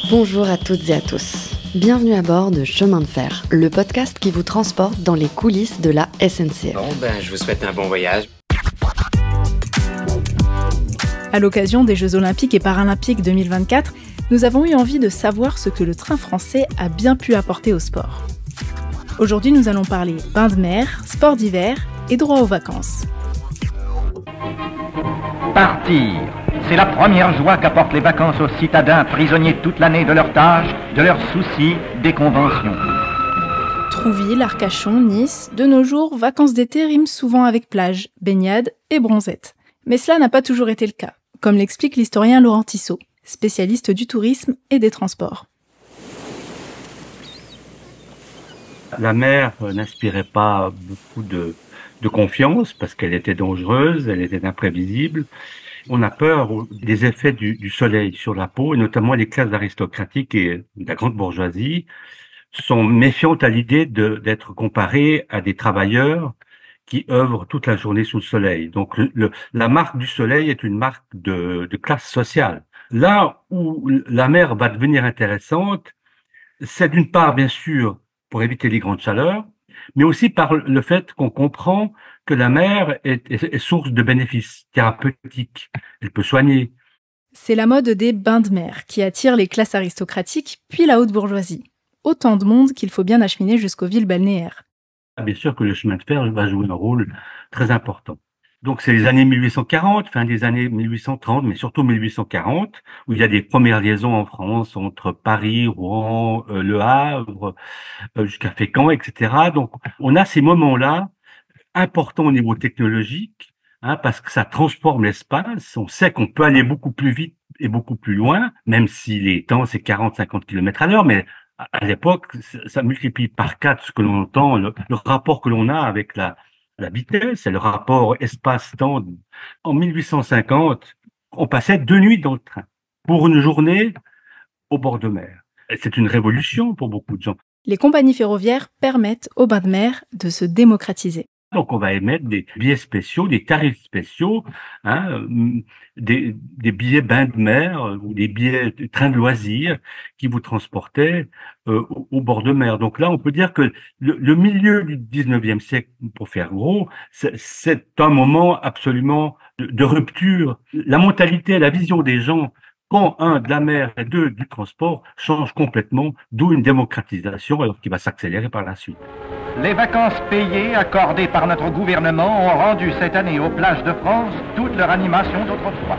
Bonjour à toutes et à tous. Bienvenue à bord de Chemin de Fer, le podcast qui vous transporte dans les coulisses de la SNCF. Bon, je vous souhaite un bon voyage. À l'occasion des Jeux Olympiques et Paralympiques 2024, nous avons eu envie de savoir ce que le train français a bien pu apporter au sport. Aujourd'hui, nous allons parler bain de mer, sport d'hiver et droit aux vacances. Partir, c'est la première joie qu'apportent les vacances aux citadins prisonniers toute l'année de leurs tâches, de leurs soucis, des conventions. Trouville, Arcachon, Nice, de nos jours, vacances d'été riment souvent avec plage, baignade et bronzette. Mais cela n'a pas toujours été le cas, comme l'explique l'historien Laurent Tissot, spécialiste du tourisme et des transports. La mer n'inspirait pas beaucoup de confiance parce qu'elle était dangereuse, elle était imprévisible. On a peur des effets du soleil sur la peau, et notamment les classes aristocratiques et la grande bourgeoisie sont méfiantes à l'idée d'être comparées à des travailleurs qui œuvrent toute la journée sous le soleil. Donc la marque du soleil est une marque de classe sociale. Là où la mer va devenir intéressante, c'est d'une part, bien sûr, pour éviter les grandes chaleurs, mais aussi par le fait qu'on comprend que la mer est source de bénéfices thérapeutiques. Elle peut soigner. C'est la mode des bains de mer qui attire les classes aristocratiques, puis la haute bourgeoisie. Autant de monde qu'il faut bien acheminer jusqu'aux villes balnéaires. Bien sûr que le chemin de fer va jouer un rôle très important. Donc c'est les années 1840, fin des années 1830, mais surtout 1840, où il y a des premières liaisons en France entre Paris, Rouen, Le Havre, jusqu'à Fécamp, etc. Donc on a ces moments-là importants au niveau technologique, parce que ça transforme l'espace. On sait qu'on peut aller beaucoup plus vite et beaucoup plus loin, même si les temps c'est 40-50 km à l'heure, mais à l'époque, ça multiplie par 4 ce que l'on entend, le rapport que l'on a avec la vitesse et le rapport espace-temps. En 1850, on passait 2 nuits dans le train pour une journée au bord de mer. Et c'est une révolution pour beaucoup de gens. Les compagnies ferroviaires permettent aux bains de mer de se démocratiser. Donc, on va émettre des billets spéciaux, des tarifs spéciaux, des billets bains de mer ou des billets de train de loisirs qui vous transportaient au bord de mer. Donc là, on peut dire que le milieu du 19e siècle, pour faire gros, c'est un moment absolument de rupture. La mentalité, la vision des gens, quand de la mer et deux, du transport, change complètement, d'où une démocratisation alors qui va s'accélérer par la suite. Les vacances payées accordées par notre gouvernement ont rendu cette année aux plages de France toute leur animation d'autrefois.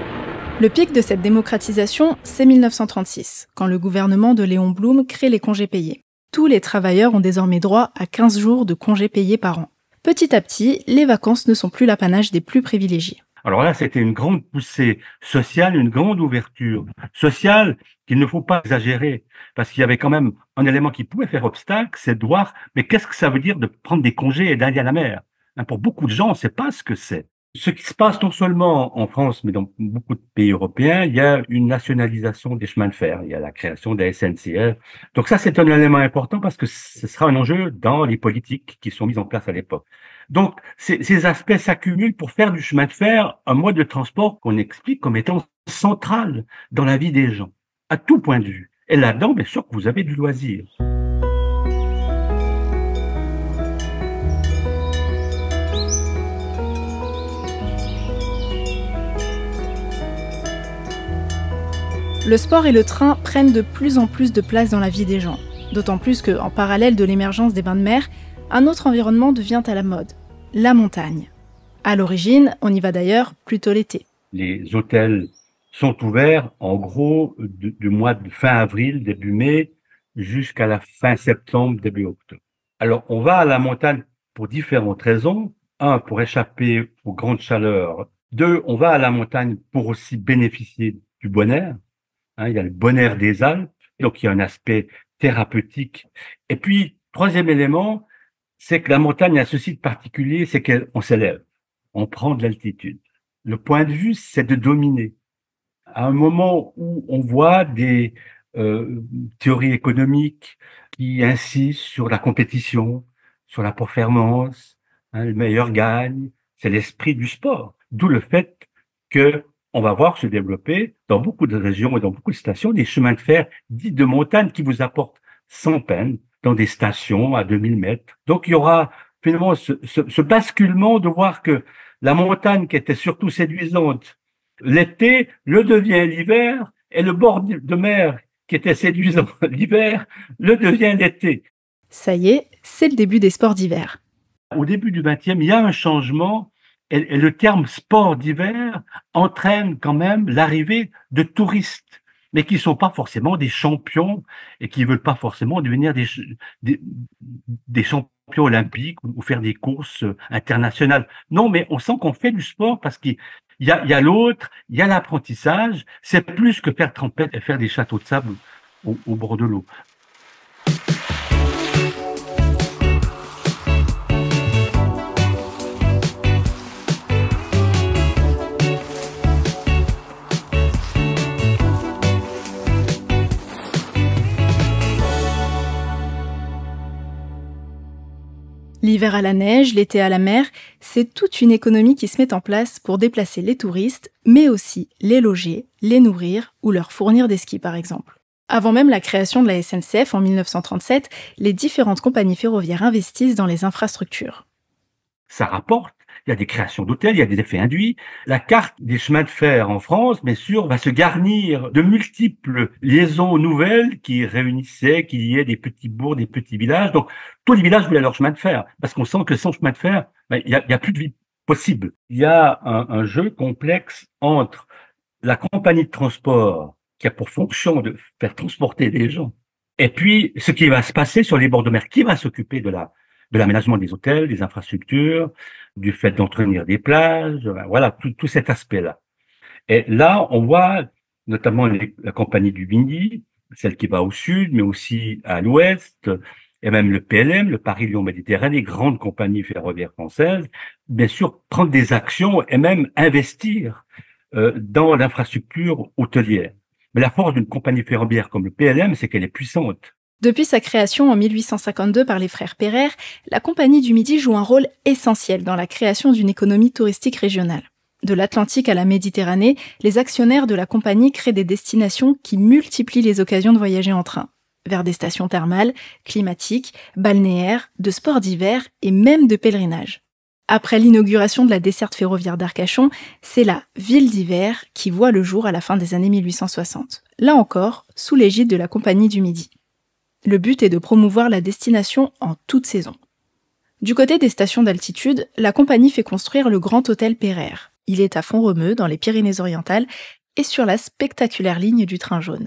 Le pic de cette démocratisation, c'est 1936, quand le gouvernement de Léon Blum crée les congés payés. Tous les travailleurs ont désormais droit à 15 jours de congés payés par an. Petit à petit, les vacances ne sont plus l'apanage des plus privilégiés. Alors là, c'était une grande poussée sociale, une grande ouverture sociale qu'il ne faut pas exagérer, parce qu'il y avait quand même un élément qui pouvait faire obstacle, c'est de voir, mais qu'est-ce que ça veut dire de prendre des congés et d'aller à la mer? Pour beaucoup de gens, on ne sait pas ce que c'est. Ce qui se passe non seulement en France, mais dans beaucoup de pays européens, il y a une nationalisation des chemins de fer, il y a la création de la SNCF. Donc ça, c'est un élément important parce que ce sera un enjeu dans les politiques qui sont mises en place à l'époque. Donc, ces aspects s'accumulent pour faire du chemin de fer un mode de transport qu'on explique comme étant central dans la vie des gens, à tout point de vue. Et là-dedans, bien sûr que vous avez du loisir. Le sport et le train prennent de plus en plus de place dans la vie des gens. D'autant plus qu'en parallèle de l'émergence des bains de mer, un autre environnement devient à la mode, la montagne. À l'origine, on y va d'ailleurs plutôt l'été. Les hôtels sont ouverts en gros du mois de fin avril, début mai, jusqu'à la fin septembre, début octobre. Alors, on va à la montagne pour différentes raisons. Un, pour échapper aux grandes chaleurs. Deux, on va à la montagne pour aussi bénéficier du bon air. Il y a le bon air des Alpes, donc il y a un aspect thérapeutique. Et puis, troisième élément, c'est que la montagne a ceci de particulier, c'est qu'on s'élève, on prend de l'altitude. Le point de vue, c'est de dominer. À un moment où on voit des théories économiques qui insistent sur la compétition, sur la performance, le meilleur gagne, c'est l'esprit du sport. D'où le fait que on va voir se développer dans beaucoup de régions et dans beaucoup de stations des chemins de fer dits de montagne qui vous apportent sans peine dans des stations à 2000 mètres. Donc il y aura finalement ce basculement de voir que la montagne qui était surtout séduisante l'été le devient l'hiver et le bord de mer qui était séduisant l'hiver le devient l'été. Ça y est, c'est le début des sports d'hiver. Au début du XXe, il y a un changement et le terme sport d'hiver entraîne quand même l'arrivée de touristes, mais qui ne sont pas forcément des champions et qui ne veulent pas forcément devenir des champions olympiques ou faire des courses internationales. Non, mais on sent qu'on fait du sport parce qu'il y a l'autre, il y a l'apprentissage. C'est plus que faire trempette et faire des châteaux de sable au bord de l'eau. L'hiver à la neige, l'été à la mer, c'est toute une économie qui se met en place pour déplacer les touristes, mais aussi les loger, les nourrir ou leur fournir des skis par exemple. Avant même la création de la SNCF en 1937, les différentes compagnies ferroviaires investissent dans les infrastructures. Ça rapporte, il y a des créations d'hôtels, il y a des effets induits. La carte des chemins de fer en France, bien sûr, va se garnir de multiples liaisons nouvelles qui réunissaient, qu'il y ait des petits bourgs, des petits villages. Donc, tous les villages voulaient leur chemin de fer, parce qu'on sent que sans chemin de fer, il y a plus de vie possible. Il y a un jeu complexe entre la compagnie de transport qui a pour fonction de faire transporter des gens, et puis ce qui va se passer sur les bords de mer, qui va s'occuper de l'aménagement des hôtels, des infrastructures, du fait d'entretenir des plages, voilà, tout cet aspect-là. Et là, on voit notamment la compagnie du Midi, celle qui va au sud, mais aussi à l'ouest, et même le PLM, le Paris-Lyon-Méditerranée, grande compagnie ferroviaire française, bien sûr, prendre des actions et même investir dans l'infrastructure hôtelière. Mais la force d'une compagnie ferroviaire comme le PLM, c'est qu'elle est puissante. Depuis sa création en 1852 par les frères Pereire, la Compagnie du Midi joue un rôle essentiel dans la création d'une économie touristique régionale. De l'Atlantique à la Méditerranée, les actionnaires de la compagnie créent des destinations qui multiplient les occasions de voyager en train, vers des stations thermales, climatiques, balnéaires, de sports d'hiver et même de pèlerinage. Après l'inauguration de la desserte ferroviaire d'Arcachon, c'est la Ville d'hiver qui voit le jour à la fin des années 1860. Là encore, sous l'égide de la Compagnie du Midi. Le but est de promouvoir la destination en toute saison. Du côté des stations d'altitude, la compagnie fait construire le Grand Hôtel Pereire. Il est à Font-Romeu, dans les Pyrénées-Orientales, et sur la spectaculaire ligne du train jaune.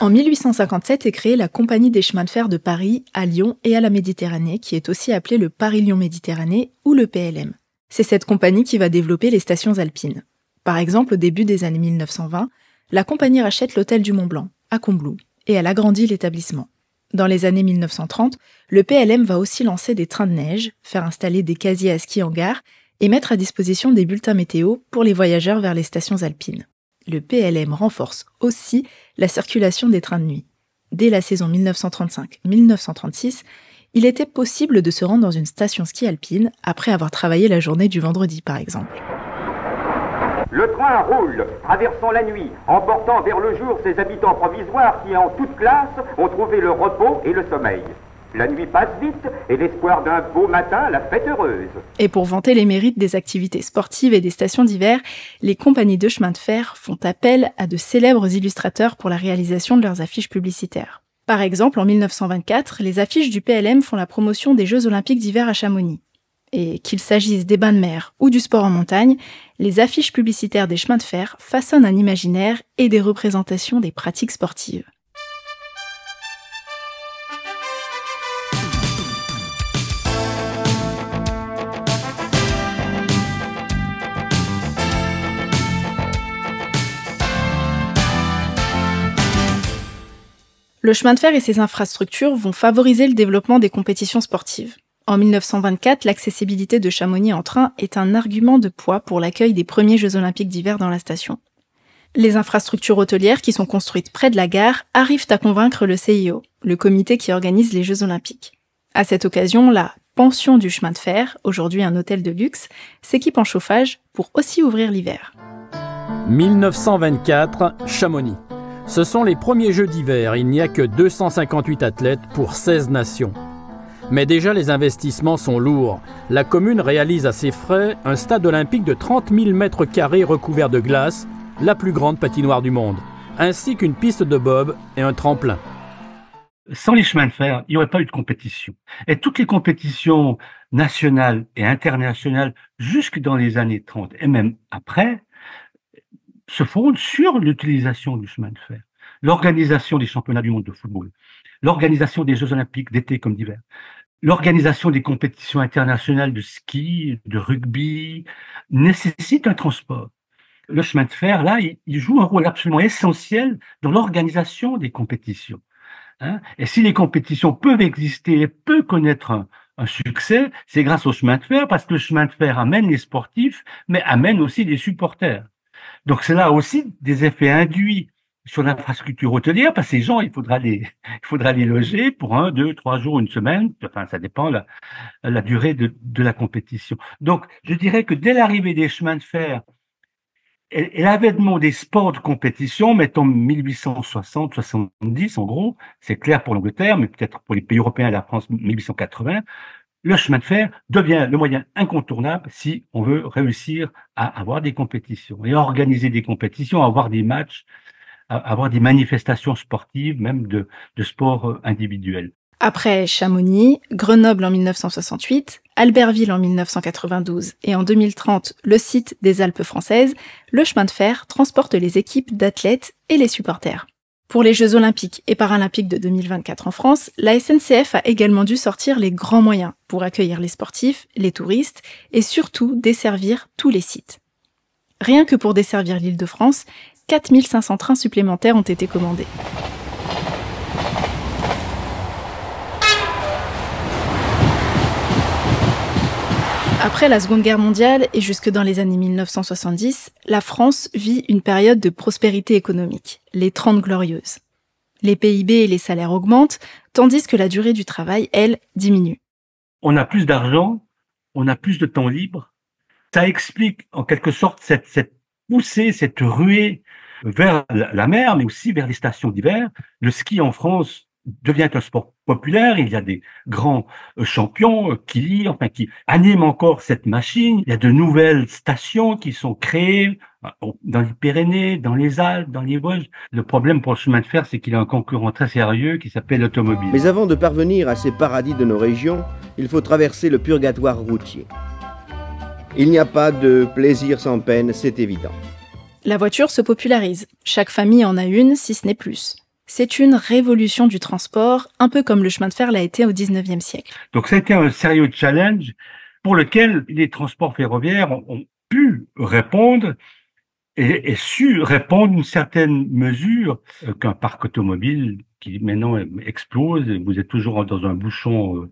En 1857 est créée la Compagnie des chemins de fer de Paris, à Lyon et à la Méditerranée, qui est aussi appelée le Paris-Lyon-Méditerranée ou le PLM. C'est cette compagnie qui va développer les stations alpines. Par exemple, au début des années 1920, la compagnie rachète l'hôtel du Mont-Blanc, à Combloux, et elle agrandit l'établissement. Dans les années 1930, le PLM va aussi lancer des trains de neige, faire installer des casiers à ski en gare et mettre à disposition des bulletins météo pour les voyageurs vers les stations alpines. Le PLM renforce aussi la circulation des trains de nuit. Dès la saison 1935-1936, il était possible de se rendre dans une station ski alpine après avoir travaillé la journée du vendredi, par exemple. Le train roule, traversant la nuit, emportant vers le jour ses habitants provisoires qui, en toute classe, ont trouvé le repos et le sommeil. La nuit passe vite et l'espoir d'un beau matin, la fête heureuse. Et pour vanter les mérites des activités sportives et des stations d'hiver, les compagnies de chemin de fer font appel à de célèbres illustrateurs pour la réalisation de leurs affiches publicitaires. Par exemple, en 1924, les affiches du PLM font la promotion des Jeux Olympiques d'hiver à Chamonix. Et qu'il s'agisse des bains de mer ou du sport en montagne, les affiches publicitaires des chemins de fer façonnent un imaginaire et des représentations des pratiques sportives. Le chemin de fer et ses infrastructures vont favoriser le développement des compétitions sportives. En 1924, l'accessibilité de Chamonix en train est un argument de poids pour l'accueil des premiers Jeux olympiques d'hiver dans la station. Les infrastructures hôtelières qui sont construites près de la gare arrivent à convaincre le CIO, le comité qui organise les Jeux olympiques. À cette occasion, la pension du chemin de fer, aujourd'hui un hôtel de luxe, s'équipe en chauffage pour aussi ouvrir l'hiver. 1924, Chamonix. Ce sont les premiers Jeux d'hiver, il n'y a que 258 athlètes pour 16 nations. Mais déjà les investissements sont lourds. La commune réalise à ses frais un stade olympique de 30 000 mètres carrés recouvert de glace, la plus grande patinoire du monde, ainsi qu'une piste de bob et un tremplin. Sans les chemins de fer, il n'y aurait pas eu de compétition. Et toutes les compétitions nationales et internationales, jusque dans les années 30 et même après, se fondent sur l'utilisation du chemin de fer. L'organisation des championnats du monde de football, l'organisation des Jeux olympiques d'été comme d'hiver, l'organisation des compétitions internationales de ski, de rugby, nécessite un transport. Le chemin de fer, là, il joue un rôle absolument essentiel dans l'organisation des compétitions. Et si les compétitions peuvent exister et peuvent connaître un succès, c'est grâce au chemin de fer, parce que le chemin de fer amène les sportifs, mais amène aussi les supporters. Donc c'est là aussi des effets induits sur l'infrastructure hôtelière, parce que ces gens, il faudra les loger pour 1, 2, 3 jours, une semaine, enfin ça dépend la durée de la compétition. Donc je dirais que dès l'arrivée des chemins de fer et l'avènement des sports de compétition, mettons 1860-70 en gros, c'est clair pour l'Angleterre, mais peut-être pour les pays européens et la France 1880, le chemin de fer devient le moyen incontournable si on veut réussir à avoir des compétitions et à organiser des compétitions, à avoir des matchs, à avoir des manifestations sportives, même de sport individuel. Après Chamonix, Grenoble en 1968, Albertville en 1992 et en 2030 le site des Alpes françaises, le chemin de fer transporte les équipes d'athlètes et les supporters. Pour les Jeux olympiques et paralympiques de 2024 en France, la SNCF a également dû sortir les grands moyens pour accueillir les sportifs, les touristes et surtout desservir tous les sites. Rien que pour desservir l'Île-de-France, 4500 trains supplémentaires ont été commandés. Après la Seconde Guerre mondiale et jusque dans les années 1970, la France vit une période de prospérité économique, les 30 Glorieuses. Les PIB et les salaires augmentent, tandis que la durée du travail, elle, diminue. On a plus d'argent, on a plus de temps libre. Ça explique en quelque sorte cette poussée, cette ruée vers la mer, mais aussi vers les stations d'hiver. Le ski en France devient un sport populaire, il y a des grands champions qui animent encore cette machine. Il y a de nouvelles stations qui sont créées dans les Pyrénées, dans les Alpes, dans les Vosges. Le problème pour le chemin de fer, c'est qu'il a un concurrent très sérieux qui s'appelle l'automobile. Mais avant de parvenir à ces paradis de nos régions, il faut traverser le purgatoire routier. Il n'y a pas de plaisir sans peine, c'est évident. La voiture se popularise. Chaque famille en a une, si ce n'est plus. C'est une révolution du transport, un peu comme le chemin de fer l'a été au XIXe siècle. Donc ça a été un sérieux challenge pour lequel les transports ferroviaires ont pu répondre et su répondre une certaine mesure qu'un parc automobile qui maintenant explose. Vous êtes toujours dans un bouchon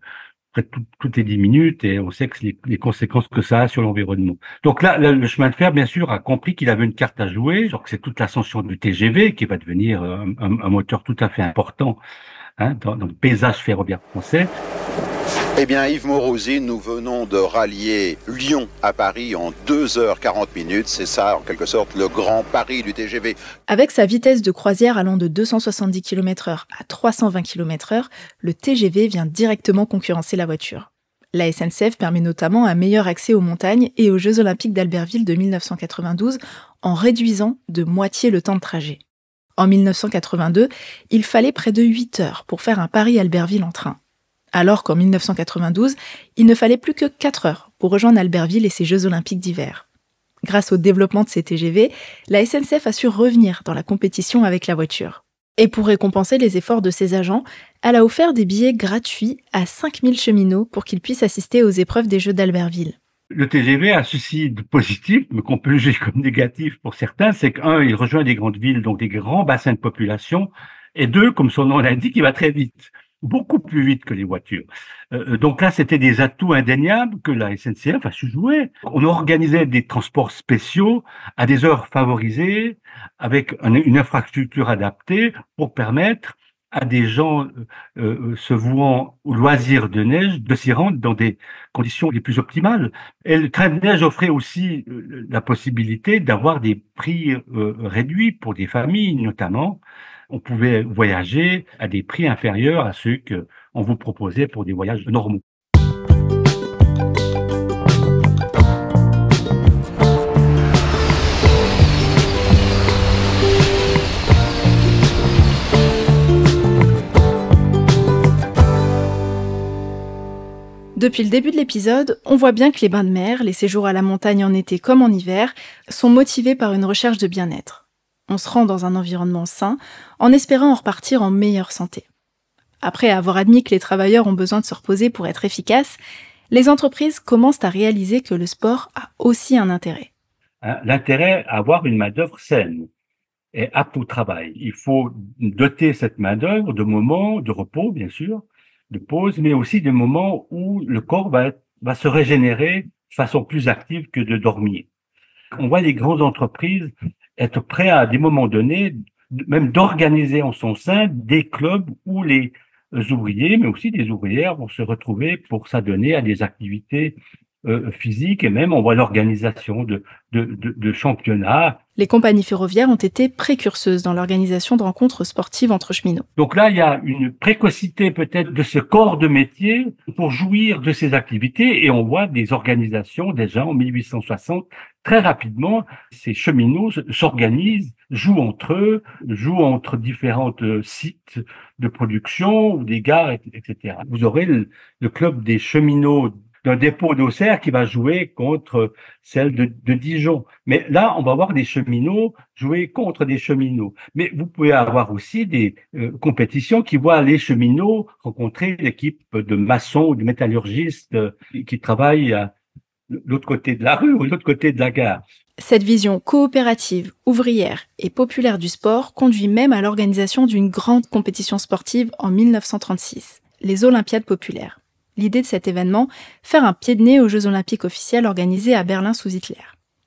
toutes les 10 minutes et on sait que les conséquences que ça a sur l'environnement. Donc là, le chemin de fer, bien sûr, a compris qu'il avait une carte à jouer, genre que c'est toute l'ascension du TGV qui va devenir un moteur tout à fait important dans le paysage ferroviaire français. Eh bien, Yves Morosi, nous venons de rallier Lyon à Paris en 2h40. C'est ça, en quelque sorte, le grand Paris du TGV. Avec sa vitesse de croisière allant de 270 km/h à 320 km/h, le TGV vient directement concurrencer la voiture. La SNCF permet notamment un meilleur accès aux montagnes et aux Jeux olympiques d'Albertville de 1992 en réduisant de moitié le temps de trajet. En 1982, il fallait près de 8 heures pour faire un Paris-Albertville en train. Alors qu'en 1992, il ne fallait plus que 4 heures pour rejoindre Albertville et ses Jeux olympiques d'hiver. Grâce au développement de ces TGV, la SNCF a su revenir dans la compétition avec la voiture. Et pour récompenser les efforts de ses agents, elle a offert des billets gratuits à 5000 cheminots pour qu'ils puissent assister aux épreuves des Jeux d'Albertville. Le TGV a ceci de positif, mais qu'on peut juger comme négatif pour certains, c'est qu'un, il rejoint des grandes villes, donc des grands bassins de population, et deux, comme son nom l'indique, il va très vite. beaucoup plus vite que les voitures. Donc là, c'était des atouts indéniables que la SNCF a su jouer. On organisait des transports spéciaux à des heures favorisées, avec une infrastructure adaptée pour permettre à des gens se vouant au loisir de neige de s'y rendre dans des conditions les plus optimales. Et le train de neige offrait aussi la possibilité d'avoir des prix réduits pour des familles notamment. On pouvait voyager à des prix inférieurs à ceux qu'on vous proposait pour des voyages normaux. Depuis le début de l'épisode, on voit bien que les bains de mer, les séjours à la montagne en été comme en hiver, sont motivés par une recherche de bien-être. On se rend dans un environnement sain, en espérant en repartir en meilleure santé. Après avoir admis que les travailleurs ont besoin de se reposer pour être efficaces, les entreprises commencent à réaliser que le sport a aussi un intérêt. L'intérêt à avoir une main-d'œuvre saine et apte au travail. Il faut doter cette main-d'œuvre de moments de repos, bien sûr, de pause, mais aussi des moments où le corps va se régénérer de façon plus active que de dormir. On voit les grandes entreprises être prêts à des moments donnés, même d'organiser en son sein des clubs où les ouvriers, mais aussi des ouvrières vont se retrouver pour s'adonner à des activités physiques, et même on voit l'organisation de championnats. Les compagnies ferroviaires ont été précurseuses dans l'organisation de rencontres sportives entre cheminots. Donc là, il y a une précocité peut-être de ce corps de métier pour jouir de ces activités, et on voit des organisations déjà en 1860. Très rapidement, ces cheminots s'organisent, jouent entre eux, jouent entre différents sites de production ou des gares, etc. Vous aurez le club des cheminots d'un dépôt d'Auxerre qui va jouer contre celle de Dijon. Mais là, on va avoir des cheminots jouer contre des cheminots. Mais vous pouvez avoir aussi des compétitions qui voient les cheminots rencontrer l'équipe de maçons ou de métallurgistes qui travaillent à l'autre côté de la rue ou l'autre côté de la gare. Cette vision coopérative, ouvrière et populaire du sport conduit même à l'organisation d'une grande compétition sportive en 1936, les Olympiades populaires. L'idée de cet événement, faire un pied de nez aux Jeux olympiques officiels organisés à Berlin sous Hitler.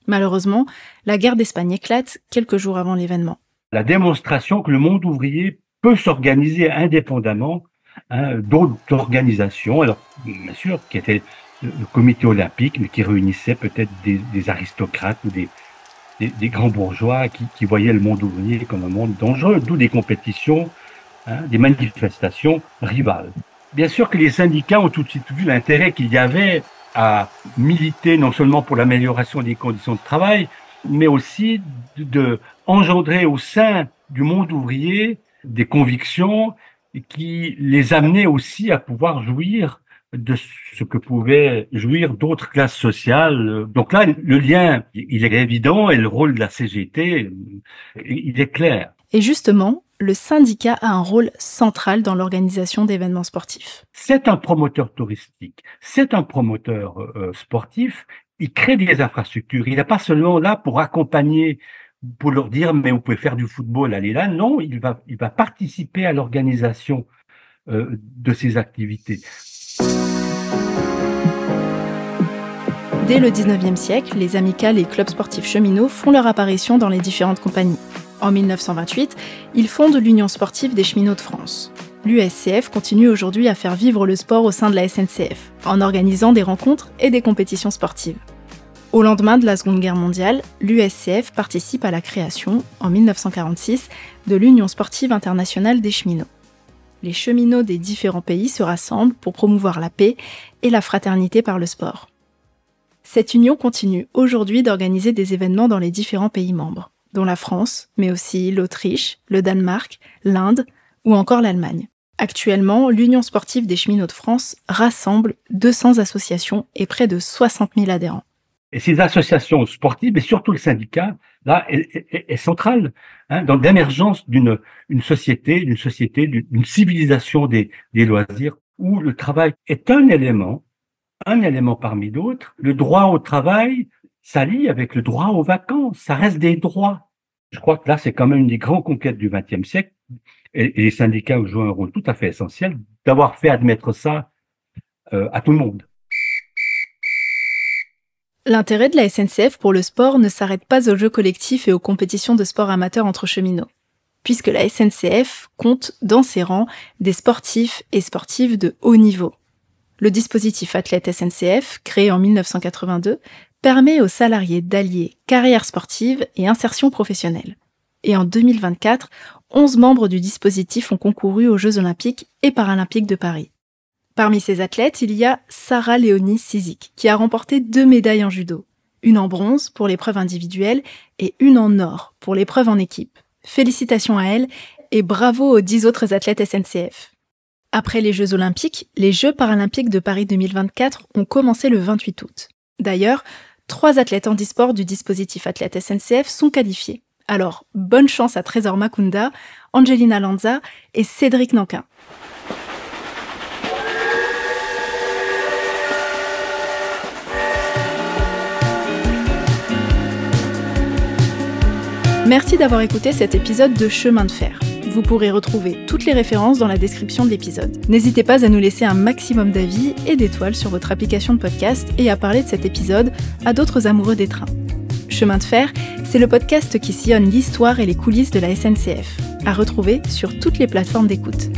Malheureusement, la guerre d'Espagne éclate quelques jours avant l'événement. La démonstration que le monde ouvrier peut s'organiser indépendamment d'autres organisations, alors bien sûr, qui était le comité olympique, mais qui réunissait peut-être des aristocrates ou des grands bourgeois qui voyaient le monde ouvrier comme un monde dangereux, d'où des compétitions, des manifestations rivales. Bien sûr que les syndicats ont tout de suite vu l'intérêt qu'il y avait à militer non seulement pour l'amélioration des conditions de travail, mais aussi de engendrer au sein du monde ouvrier des convictions qui les amenaient aussi à pouvoir jouir de ce que pouvaient jouir d'autres classes sociales. Donc là, le lien, il est évident et le rôle de la CGT, il est clair. Et justement, le syndicat a un rôle central dans l'organisation d'événements sportifs. C'est un promoteur touristique, c'est un promoteur sportif, il crée des infrastructures, il n'est pas seulement là pour accompagner, pour leur dire mais vous pouvez faire du football, allez là, non, il va participer à l'organisation de ces activités. Dès le 19e siècle, les amicales et clubs sportifs cheminots font leur apparition dans les différentes compagnies. En 1928, ils fondent l'Union sportive des cheminots de France. L'USCF continue aujourd'hui à faire vivre le sport au sein de la SNCF, en organisant des rencontres et des compétitions sportives. Au lendemain de la Seconde Guerre mondiale, l'USCF participe à la création, en 1946, de l'Union sportive internationale des cheminots. Les cheminots des différents pays se rassemblent pour promouvoir la paix et la fraternité par le sport. Cette union continue aujourd'hui d'organiser des événements dans les différents pays membres, dont la France, mais aussi l'Autriche, le Danemark, l'Inde ou encore l'Allemagne. Actuellement, l'Union sportive des cheminots de France rassemble 200 associations et près de 60 000 adhérents. Et ces associations sportives, et surtout le syndicat, là, est centrale dans l'émergence d'une société, d'une civilisation des loisirs, où le travail est un élément parmi d'autres. Le droit au travail s'allie avec le droit aux vacances, ça reste des droits. Je crois que là, c'est quand même une des grandes conquêtes du XXe siècle Et les syndicats jouent un rôle tout à fait essentiel d'avoir fait admettre ça à tout le monde. L'intérêt de la SNCF pour le sport ne s'arrête pas aux jeux collectifs et aux compétitions de sport amateurs entre cheminots, puisque la SNCF compte dans ses rangs des sportifs et sportives de haut niveau. Le dispositif Athlète SNCF, créé en 1982, permet aux salariés d'allier carrière sportive et insertion professionnelle. Et en 2024, 11 membres du dispositif ont concouru aux Jeux Olympiques et Paralympiques de Paris. Parmi ces athlètes, il y a Sarah Léonie Cizik, qui a remporté 2 médailles en judo, une en bronze pour l'épreuve individuelle et une en or pour l'épreuve en équipe. Félicitations à elle et bravo aux 10 autres athlètes SNCF. Après les Jeux Olympiques, les Jeux Paralympiques de Paris 2024 ont commencé le 28 août. D'ailleurs, 3 athlètes handisport du dispositif Athlète SNCF sont qualifiés. Alors, bonne chance à Trésor Makunda, Angelina Lanza et Cédric Nankin. Merci d'avoir écouté cet épisode de Chemin de fer. Vous pourrez retrouver toutes les références dans la description de l'épisode. N'hésitez pas à nous laisser un maximum d'avis et d'étoiles sur votre application de podcast et à parler de cet épisode à d'autres amoureux des trains. Chemin de fer, c'est le podcast qui sillonne l'histoire et les coulisses de la SNCF, à retrouver sur toutes les plateformes d'écoute.